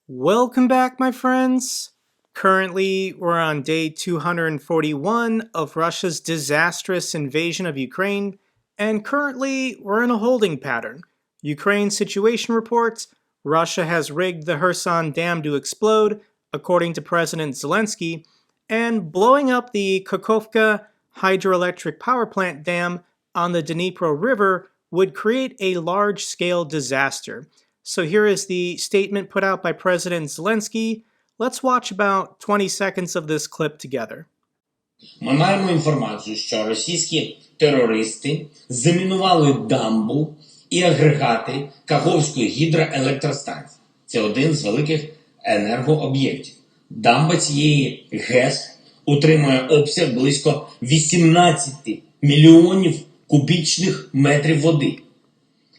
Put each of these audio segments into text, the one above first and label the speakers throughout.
Speaker 1: Welcome back, my friends. Currently, we're on day 241 of Russia's disastrous invasion of Ukraine, and currently, we're in a holding pattern. Ukraine situation reports Russia has rigged the Kherson dam to explode, according to President Zelensky, and blowing up the Kakhovka hydroelectric power plant dam on the Dnipro River would create a large-scale disaster. So here is the statement put out by President Zelensky. Let's watch about 20 seconds of this clip together.
Speaker 2: Ми маємо інформацію, що російські терористи замінували дамбу і агрегати Каховської гідроелектростанції. Це один з великих енергооб'єктів. Дамба цієї ГЕС утримує обсяг близько 18 мільйонів кубічних метрів води.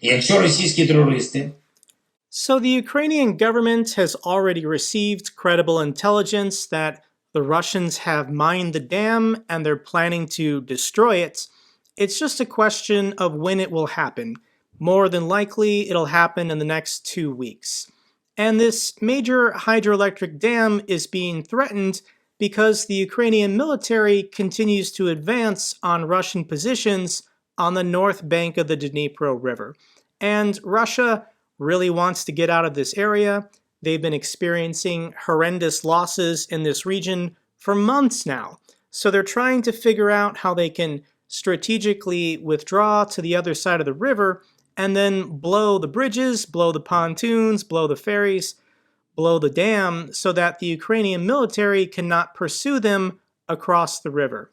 Speaker 2: І якщо російські терористи
Speaker 1: So the Ukrainian government has already received credible intelligence that the Russians have mined the dam and they're planning to destroy it. It's just a question of when it will happen. More than likely, it'll happen in the next 2 weeks. And this major hydroelectric dam is being threatened because the Ukrainian military continues to advance on Russian positions on the north bank of the Dnipro River. And Russia really wants to get out of this area. They've been experiencing horrendous losses in this region for months now. So they're trying to figure out how they can strategically withdraw to the other side of the river and then blow the bridges, blow the pontoons, blow the ferries, blow the dam so that the Ukrainian military cannot pursue them across the river.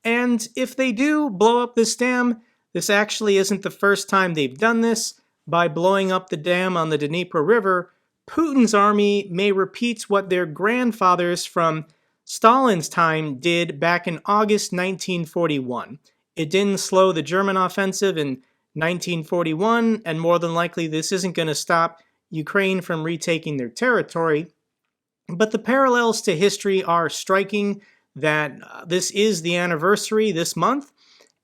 Speaker 1: And if they do blow up this dam, this actually isn't the first time they've done this. By blowing up the dam on the Dnipro River, Putin's army may repeat what their grandfathers from Stalin's time did back in August 1941. It didn't slow the German offensive in 1941, and more than likely this isn't going to stop Ukraine from retaking their territory. But the parallels to history are striking that this is the anniversary this month.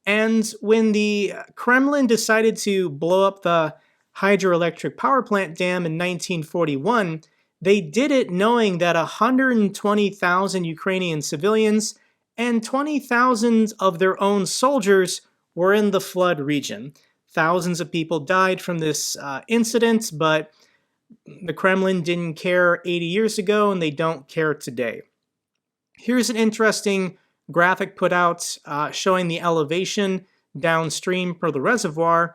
Speaker 1: And when the Kremlin decided to blow up the hydroelectric power plant dam in 1941, they did it knowing that 120,000 Ukrainian civilians and 20,000 of their own soldiers were in the flood region. Thousands of people died from this incident, but the Kremlin didn't care 80 years ago and they don't care today. Here's an interesting graphic put out showing the elevation downstream for the reservoir.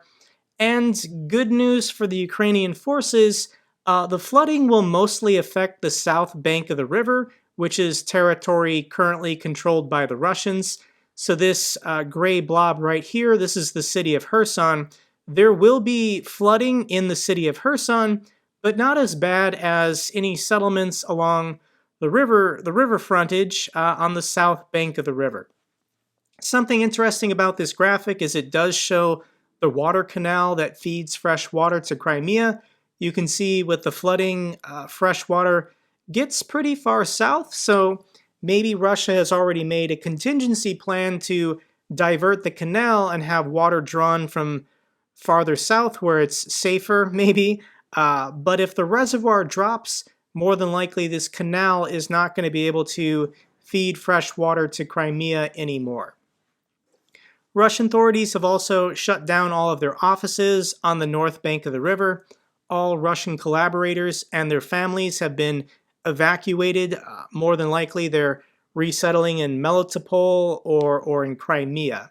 Speaker 1: And good news for the Ukrainian forces, the flooding will mostly affect the south bank of the river, which is territory currently controlled by the Russians. So this gray blob right here, this is the city of Kherson. There will be flooding in the city of Kherson, but not as bad as any settlements along the river frontage on the south bank of the river. Something interesting about this graphic is it does show the water canal that feeds fresh water to Crimea. You can see with the flooding, fresh water gets pretty far south, so maybe Russia has already made a contingency plan to divert the canal and have water drawn from farther south where it's safer, maybe. But if the reservoir drops, more than likely this canal is not going to be able to feed fresh water to Crimea anymore. Russian authorities have also shut down all of their offices on the north bank of the river. All Russian collaborators and their families have been evacuated. More than likely they're resettling in Melitopol or in Crimea.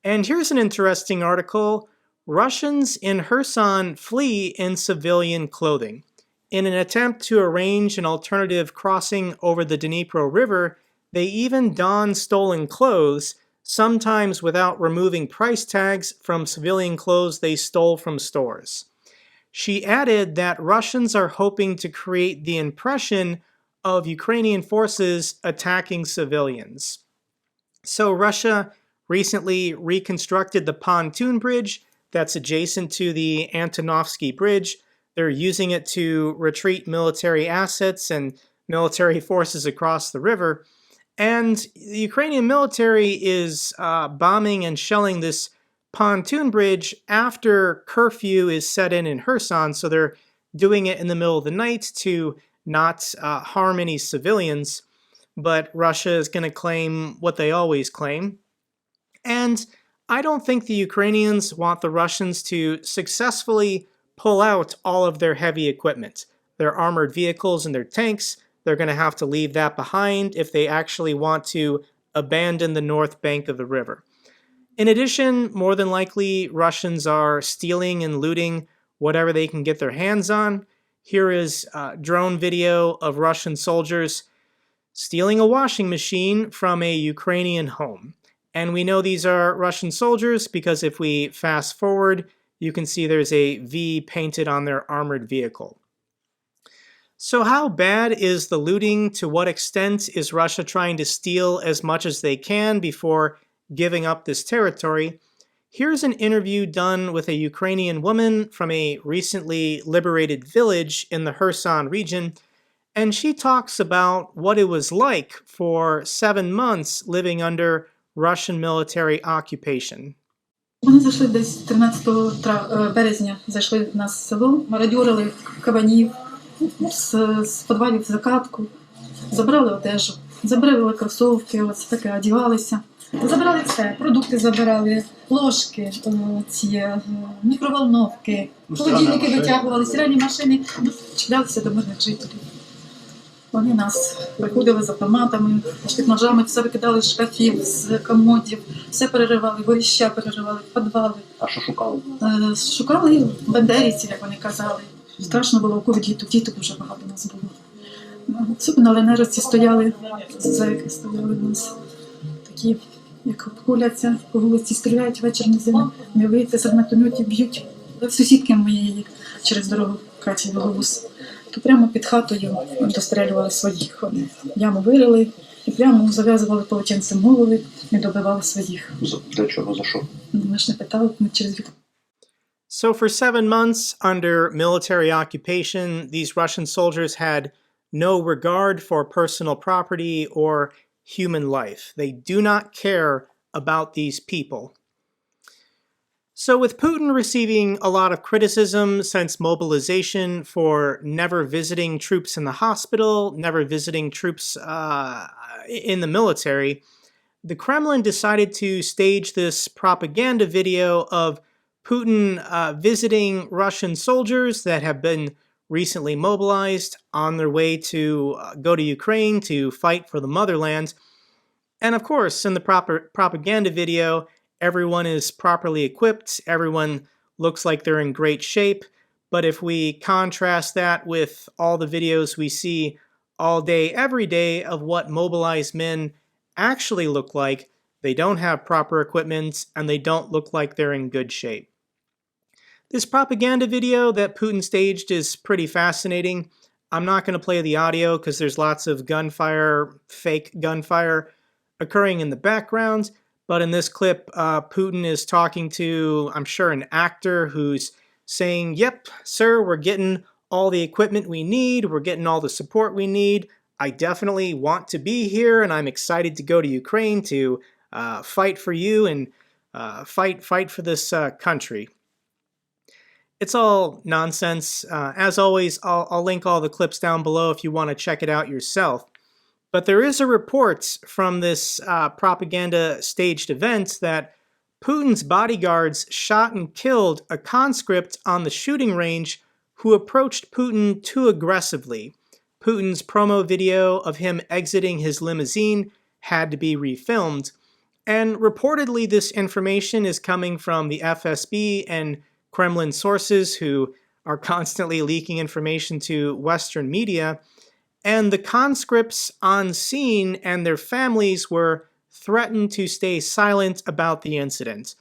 Speaker 1: And here's an interesting article. Russians in Kherson flee in civilian clothing. In an attempt to arrange an alternative crossing over the Dnipro River, they even don stolen clothes, sometimes without removing price tags from civilian clothes they stole from stores. She added that Russians are hoping to create the impression of Ukrainian forces attacking civilians. So Russia recently reconstructed the pontoon bridge that's adjacent to the Antonovsky Bridge. They're using it to retreat military assets and military forces across the river. And the Ukrainian military is bombing and shelling this pontoon bridge after curfew is set in Kherson, so they're doing it in the middle of the night to not harm any civilians. But Russia is going to claim what they always claim. And I don't think the Ukrainians want the Russians to successfully pull out all of their heavy equipment. Their armored vehicles and their tanks, they're going to have to leave that behind if they actually want to abandon the north bank of the river. In addition, more than likely, Russians are stealing and looting whatever they can get their hands on. Here is drone video of Russian soldiers stealing a washing machine from a Ukrainian home. And we know these are Russian soldiers because if we fast forward, you can see there's a V painted on their armored vehicle. So how bad is the looting? To what extent is Russia trying to steal as much as they can before giving up this territory? Here's an interview done with a Ukrainian woman from a recently liberated village in the Kherson region, and she talks about what it was like for 7 months living under Russian military occupation.
Speaker 3: Вони зайшли десь 13 березня, зайшли в нас в село, мародьорили кабанів, з підвалів закатку, забрали одежу, забрали кросовки, ось таке, одягалися. Забрали все, продукти забирали, ложки, ці мікроволновки, холодильники витягували, стиральні машини, чіплялися до мирних жителів. Вони нас приходили з автоматами, під ножами, все викидали з шкафів, з комодів, все переривали, горіща переривали, підвали.
Speaker 4: А що шукали?
Speaker 3: Шукали бандерівців, як вони казали. Страшно було, у кого діток дуже багато у нас було. Особливо на ЛНРівці стояли, зеки стояли у нас, такі, як куляться, по вулиці стріляють, вечір на зиму, не вийти, з гранатометів б'ють. Сусідки моєї через дорогу Каті Біловус. То прямо під хатою дострелювали своїх. Яму вирили і прямо зав'язували полотенцем голови і добивали своїх.
Speaker 4: Для чого, за що?
Speaker 3: Ми ж не питали, ми через вікно.
Speaker 1: So for 7 months under military occupation, these Russian soldiers had no regard for personal property or human life. They do not care about these people. So with Putin receiving a lot of criticism since mobilization for never visiting troops in the hospital, never visiting troops in the military, the Kremlin decided to stage this propaganda video of Putin visiting Russian soldiers that have been recently mobilized on their way to go to Ukraine to fight for the motherland. And of course, in the propaganda video, everyone is properly equipped, everyone looks like they're in great shape. But if we contrast that with all the videos we see all day, every day of what mobilized men actually look like, they don't have proper equipment and they don't look like they're in good shape. This propaganda video that Putin staged is pretty fascinating. I'm not going to play the audio because there's lots of gunfire, fake gunfire occurring in the background. But in this clip, Putin is talking to, I'm sure, an actor who's saying, yep, sir, we're getting all the equipment we need. We're getting all the support we need. I definitely want to be here, and I'm excited to go to Ukraine to fight for you and fight for this country. It's all nonsense. As always, I'll link all the clips down below if you want to check it out yourself. But there is a report from this propaganda staged event that Putin's bodyguards shot and killed a conscript on the shooting range who approached Putin too aggressively. Putin's promo video of him exiting his limousine had to be refilmed. And reportedly this information is coming from the FSB and Kremlin sources who are constantly leaking information to Western media. And the conscripts on scene and their families were threatened to stay silent about the incident.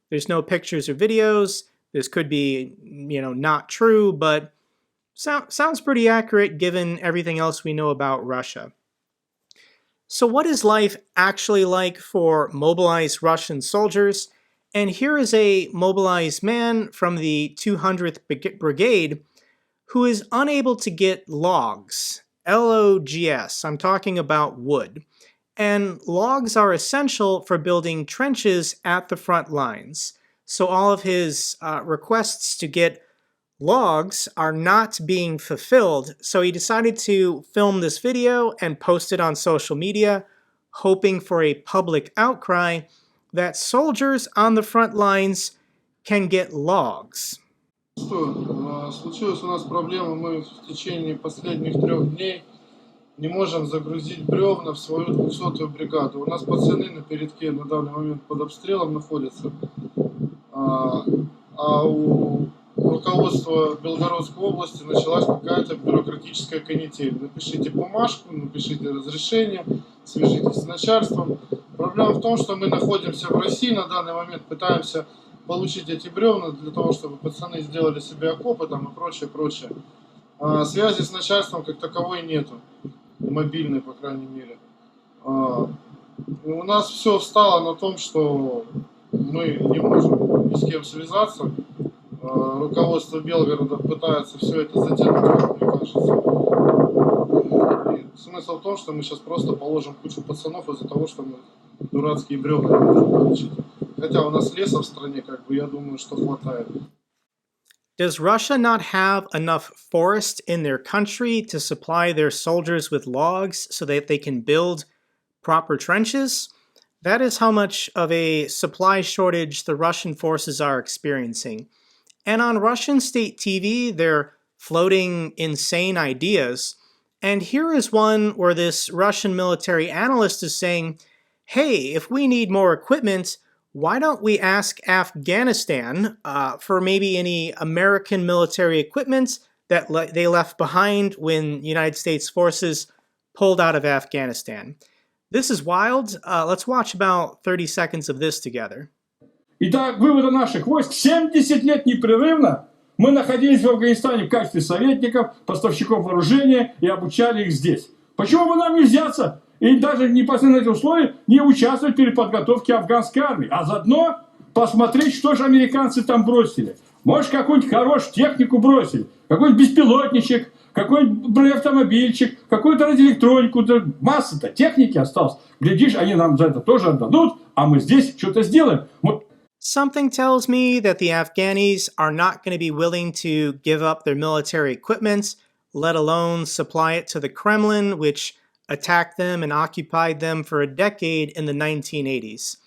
Speaker 1: There's no pictures or videos. This could be, not true, but sounds pretty accurate given everything else we know about Russia. So what is life actually like for mobilized Russian soldiers? And here is a mobilized man from the 200th Brigade who is unable to get logs. LOGS, I'm talking about wood. And logs are essential for building trenches at the front lines. So all of his requests to get logs are not being fulfilled, so he decided to film this video and post it on social media, hoping for a public outcry that soldiers on the front lines can get logs.
Speaker 5: Случилась у нас проблема, мы в течение последних 3 дней не можем загрузить бревна в свою 200-ю бригаду. У нас пацаны на передке на данный момент под обстрелом находятся, а у руководства Белгородской области началась какая-то бюрократическая канитель. Напишите бумажку, напишите разрешение, свяжитесь с начальством. Проблема в том, что мы находимся в России на данный момент, пытаемся получить эти бревна для того, чтобы пацаны сделали себе окопы там и прочее, прочее. Связи с начальством как таковой нету, мобильной, по крайней мере. У нас все встало на том, что мы не можем ни с кем связаться. Руководство Белгорода пытается все это затянуть, мне кажется. И смысл в том, что мы сейчас просто положим кучу пацанов из-за того, что мы дурацкие бревна не можем получить. Хотя у нас леса в стране, как бы, я думаю, что хватает.
Speaker 1: Does Russia not have enough forest in their country to supply their soldiers with logs so that they can build proper trenches? That is how much of a supply shortage the Russian forces are experiencing. And on Russian state TV, they're floating insane ideas. And here is one where this Russian military analyst is saying, hey, if we need more equipment, why don't we ask Afghanistan for maybe any American military equipment that they left behind when United States forces pulled out of Afghanistan? This is wild. Let's watch about 30 seconds of this together.
Speaker 6: Итак, выводы наших войск 70 лет непрерывно мы находились в Афганистане в качестве советников, поставщиков вооружения и обучали их здесь. Почему бы нам не взяться и даже непосредственно на эти условия не участвовать в переподготовке афганской армии, а заодно посмотреть, что же американцы там бросили. Может, какую-нибудь хорошую технику бросили, какой-нибудь беспилотничек, какой-нибудь автомобильчик, какую-то радиоэлектронику, масса-то техники осталось. Глядишь, они нам за это тоже отдадут, а мы здесь что-то сделаем.
Speaker 1: Something tells me that the Afghanis are not going to be willing to give up their military equipment, let alone supply it to the Kremlin, which attacked them and occupied them for a decade in the 1980s.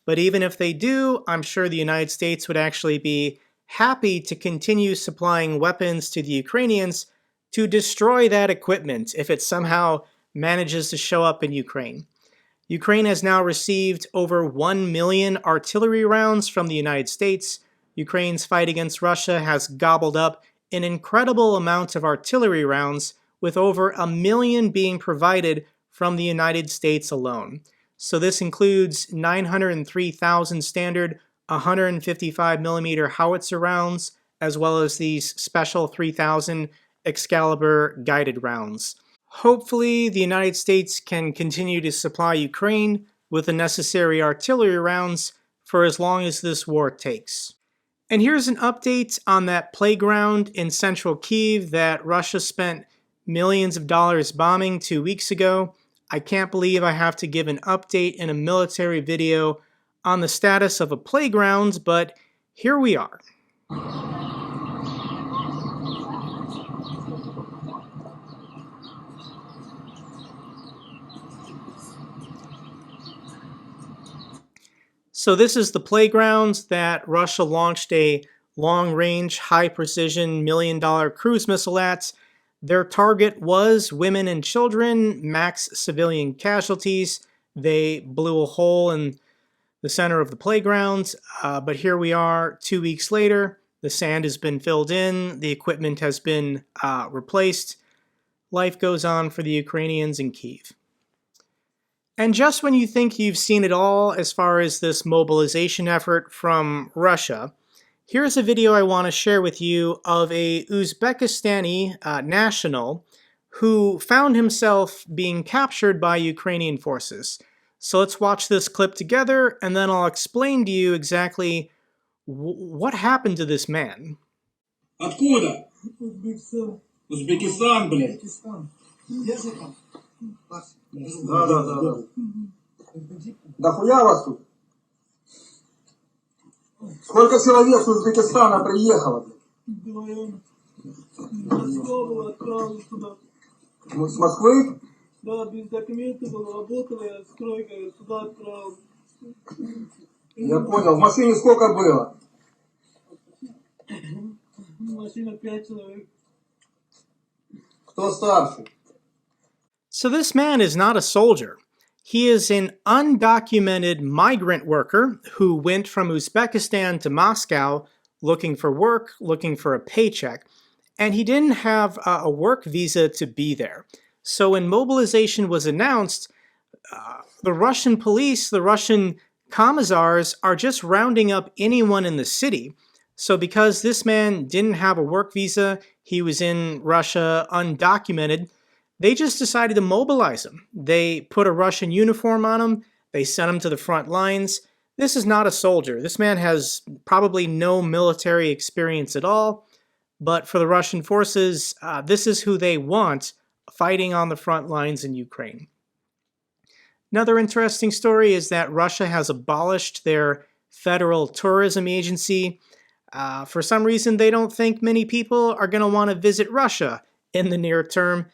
Speaker 1: But even if they do, I'm sure the United States would actually be happy to continue supplying weapons to the Ukrainians to destroy that equipment if it somehow manages to show up in Ukraine. Ukraine has now received over 1 million artillery rounds from the United States. Ukraine's fight against Russia has gobbled up an incredible amount of artillery rounds, with over 1 million being provided from the United States alone. So this includes 903,000 standard 155mm howitzer rounds, as well as these special 3,000 Excalibur guided rounds. Hopefully, the United States can continue to supply Ukraine with the necessary artillery rounds for as long as this war takes. And here's an update on that playground in central Kyiv that Russia spent millions of dollars bombing 2 weeks ago. I can't believe I have to give an update in a military video on the status of a playground, but here we are. So this is the playground that Russia launched a long-range, high-precision, million-dollar cruise missile at. Their target was women and children, max civilian casualties. They blew a hole in the center of the playground, but here we are 2 weeks later. The sand has been filled in, the equipment has been replaced. Life goes on for the Ukrainians in Kyiv. And just when you think you've seen it all as far as this mobilization effort from Russia, here's a video I want to share with you of a Uzbekistani national who found himself being captured by Ukrainian forces. So let's watch this clip together, and then I'll explain to you exactly what happened to this man.
Speaker 7: Откуда? Узбекистан, блядь. Да. Да хуя вас тут? Сколько человек с Узбекистана приехало, блядь? Белорайон. Москва была, отправили туда. С Москвы? Да, без документов было, работала я, стройка, я сюда отправил. Я понял. В машине сколько было? Машина 5 человек. Кто старший?
Speaker 1: So this man is not a soldier. He is an undocumented migrant worker who went from Uzbekistan to Moscow looking for work, looking for a paycheck, and he didn't have a work visa to be there. So when mobilization was announced, the Russian police, the Russian commissars are just rounding up anyone in the city. So because this man didn't have a work visa, he was in Russia undocumented, they just decided to mobilize him. They put a Russian uniform on him, they sent him to the front lines. This is not a soldier. This man has probably no military experience at all, but for the Russian forces, this is who they want fighting on the front lines in Ukraine. Another interesting story is that Russia has abolished their federal tourism agency. For some reason, they don't think many people are going to want to visit Russia in the near term.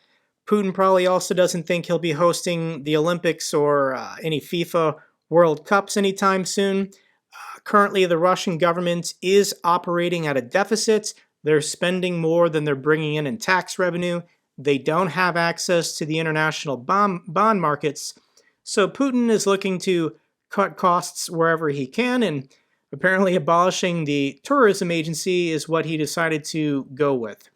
Speaker 1: Putin probably also doesn't think he'll be hosting the Olympics or any FIFA World Cups anytime soon. Currently, the Russian government is operating at a deficit. They're spending more than they're bringing in tax revenue. They don't have access to the international bond markets. So Putin is looking to cut costs wherever he can, and apparently abolishing the tourism agency is what he decided to go with.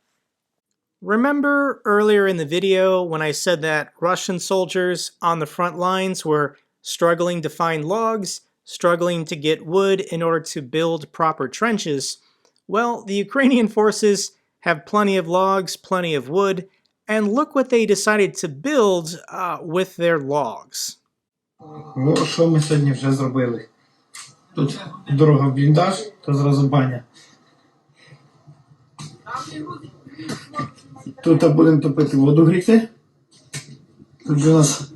Speaker 1: Remember earlier in the video when I said that Russian soldiers on the front lines were struggling to find logs, struggling to get wood in order to build proper trenches? Well, the Ukrainian forces have plenty of logs, plenty of wood, and look what they decided to build with their logs.
Speaker 8: Що ми сьогодні вже зробили? Тут дорога в бліндаж, то зразу баня. Тут будемо топити воду гріти. Тут у нас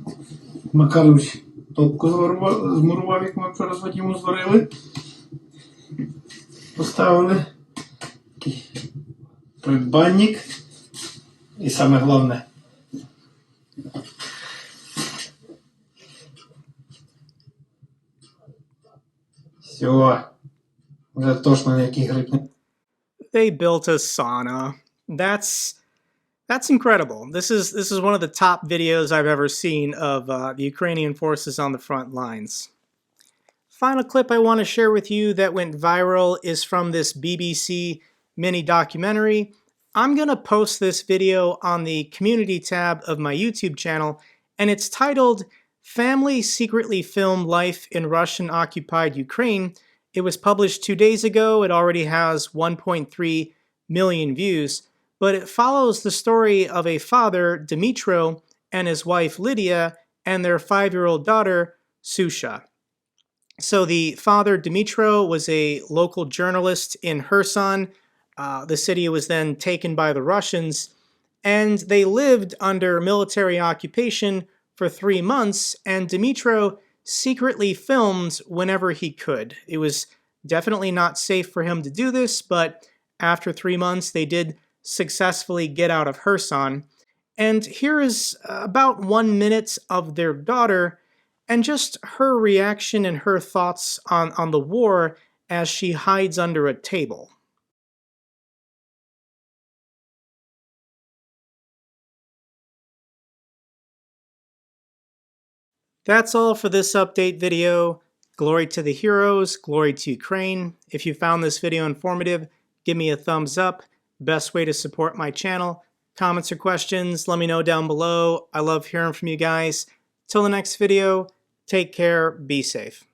Speaker 8: Макарусь топку змурував, як ми вчора з Вадимом зварили. Поставили такий предбанник. І саме головне. Все. Вже точно ніяких гриб не.
Speaker 1: They built a sauna. That's incredible. This is one of the top videos I've ever seen of the Ukrainian forces on the front lines. Final clip I want to share with you that went viral is from this BBC mini documentary. I'm going to post this video on the community tab of my YouTube channel, and it's titled Family Secretly Film Life in Russian-Occupied Ukraine. It was published 2 days ago. It already has 1.3 million views, but it follows the story of a father, Dmytro, and his wife, Lydia, and their 5-year-old daughter, Susha. So the father, Dmytro, was a local journalist in Kherson. The city was then taken by the Russians, and they lived under military occupation for 3 months, and Dmytro secretly filmed whenever he could. It was definitely not safe for him to do this, but after 3 months, they did successfully get out of Kherson. And here is about 1 minute of their daughter and just her reaction and her thoughts on the war as she hides under a table. That's all for this update video. Glory to the heroes, glory to Ukraine. If you found this video informative, give me a thumbs up. Best way to support my channel. Comments or questions, let me know down below. I love hearing from you guys. Till the next video, take care, be safe.